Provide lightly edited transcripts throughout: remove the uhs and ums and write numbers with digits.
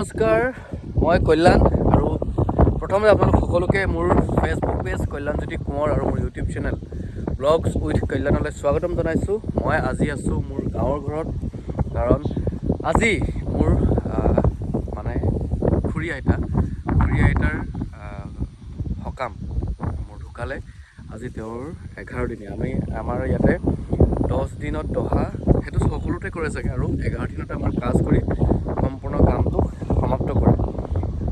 নমস্কাৰ, মই কল্যাণ আৰু প্ৰথমে আপোনালোক সকলোকে মোৰ ফেচবুক পেজ কল্যাণজ্যোতি কোঁৱৰ আৰু মোৰ ইউটিউব চেনেল ব্লগছ উইথ কল্যাণলৈ স্বাগতম জনাইছোঁ। মই আজি আছোঁ মোৰ গাঁৱৰ ঘৰত, কাৰণ আজি মোৰ মানে খুৰী আইতাৰ সকাম মোৰ ঢুকালে। আজি তেওঁৰ 11 দিনীয়া। আমাৰ ইয়াতে 10 দিনত দহা সেইটো সকলোতে কৰে চাগে, আৰু 11 দিনতে আমাৰ কাজ কৰি সম্পূৰ্ণ কামটো সমাপ্ত কৰে।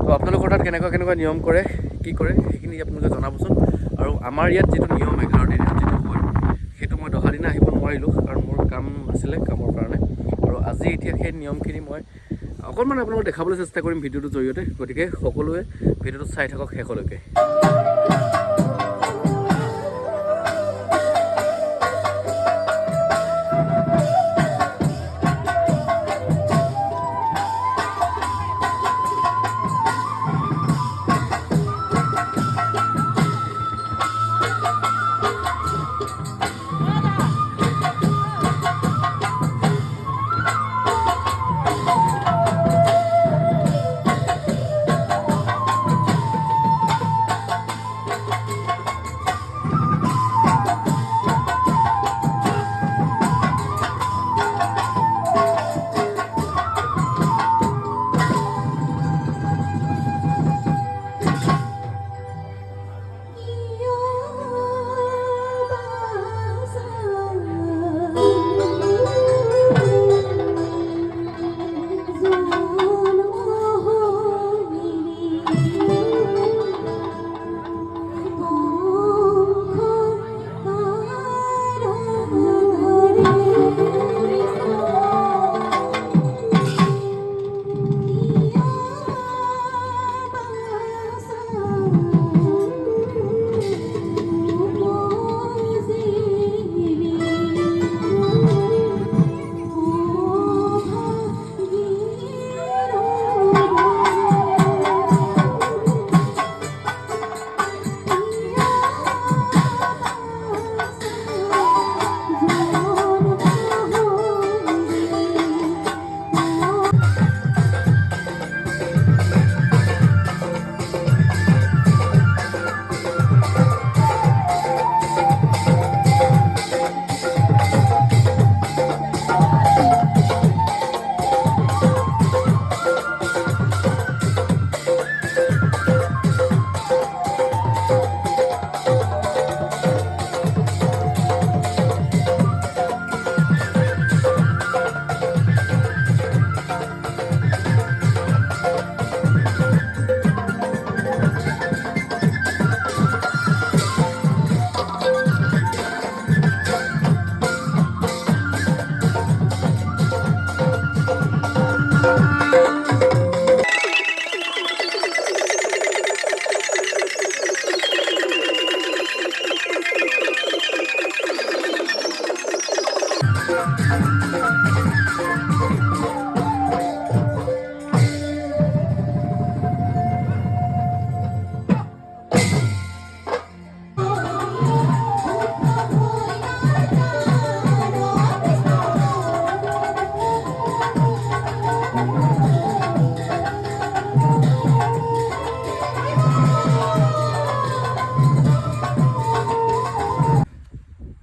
তো আপোনালোকৰ তাত কেনেকুৱা নিয়ম কৰে, কি কৰে সেইখিনি আপোনালোকে জনাবচোন। আৰু আমাৰ ইয়াত যিটো নিয়ম 11 দিনীয়া যিটো হয়, সেইটো মই দহা দিনা আহিব নোৱাৰিলোঁ, কাৰণ মোৰ কাম আছিলে, কামৰ কাৰণে। আৰু আজি এতিয়া সেই নিয়মখিনি মই অকণমান আপোনালোকক দেখাবলৈ চেষ্টা কৰিম ভিডিঅ'টোৰ জৰিয়তে। গতিকে সকলোৱে ভিডিঅ'টো চাই থাকক শেষলৈকে।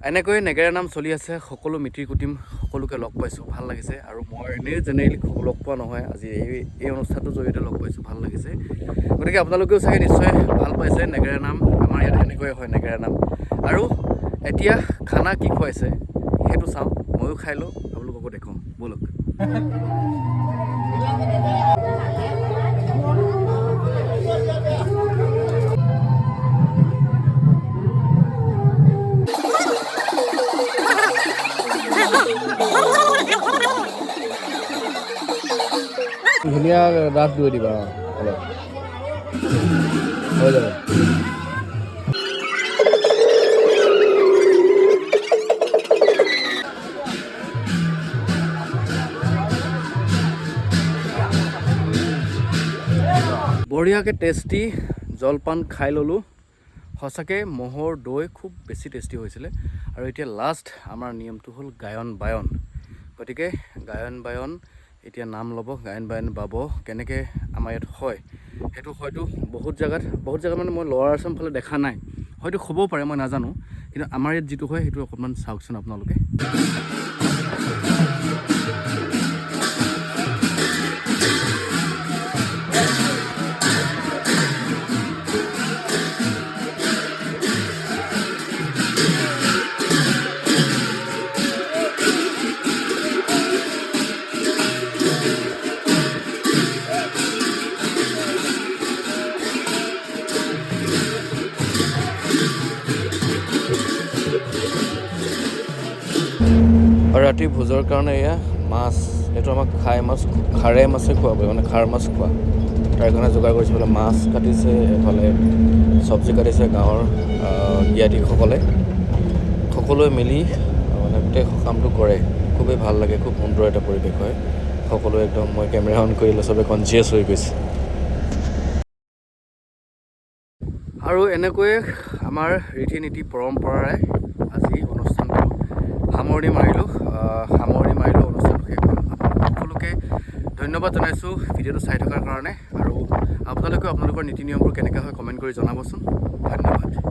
এনেকৈ নেগেৰা নাম চলি আছে। সকলো মিতিৰ কুটুম সকলোকে লগ পাইছোঁ, ভাল লাগিছে। আৰু মই এনেই জেনেৰেলি লগ পোৱা নহয়, আজি এই অনুষ্ঠানটোৰ জৰিয়তে লগ পাইছোঁ, ভাল লাগিছে। গতিকে আপোনালোকেও চাগে নিশ্চয় ভাল পাইছে নেগেৰা নাম। আমাৰ ইয়াত এনেকৈ হয় নেগেৰা নাম। আৰু এতিয়া খানা কি খুৱাইছে সেইটো চাওঁ, ময়ো খাই লওঁ, আপোনালোককো দেখুৱাওঁ, ব'লক। ধুনীয়া ৰাস দৈ দিবা, অলপ হৈ যাব। বঢ়িয়াকৈ টেষ্টি জলপান খাই ল'লোঁ। সঁচাকৈ ম'হৰ দৈ খুব বেছি টেষ্টি হৈছিলে। আৰু এতিয়া লাষ্ট আমাৰ নিয়মটো হ'ল গায়ন বায়ন। গতিকে গায়ন বায়ন এতিয়া নাম ল'ব, গায়ন বায়ন বাব, কেনেকৈ আমাৰ ইয়াত হয় সেইটো হয়তো বহুত জেগাত মানে মই লৱাৰ আছাম ফালে দেখা নাই, হয়তো হ'বও পাৰে মই নাজানো, কিন্তু আমাৰ ইয়াত যিটো হয় সেইটো অকণমান চাওকচোন আপোনালোকে। আৰু ৰাতি ভোজৰ কাৰণে এয়া মাছ, এইটো আমাক খাৰে মাছে খুৱাব, মানে খাৰ মাছ খোৱা, তাৰ কাৰণে যোগাৰ কৰিছে। এইফালে মাছ কাটিছে, এফালে চব্জি কাটিছে গাঁৱৰ জ্ঞাতিসকলে, সকলোৱে মিলি মানে গোটেই কামটো কৰে। খুবেই ভাল লাগে, খুব সুন্দৰ এটা পৰিৱেশ হয়। সকলোৱে একদম, মই কেমেৰা অন কৰিলে চবে কনচিয়াছ হৈ গৈছে। আৰু এনেকৈয়ে আমাৰ ৰীতি নীতি পৰম্পৰাৰে আজি অনুষ্ঠানটো সামৰণি মাৰিলোঁ অনুষ্ঠানটো শেষ হ'ল। সকলোকে ধন্যবাদ জনাইছোঁ ভিডিঅ'টো চাই থকাৰ কাৰণে, আৰু আপোনালোকৰ নীতি নিয়মবোৰ কেনেকৈ হয় কমেণ্ট কৰি জনাবচোন। ধন্যবাদ।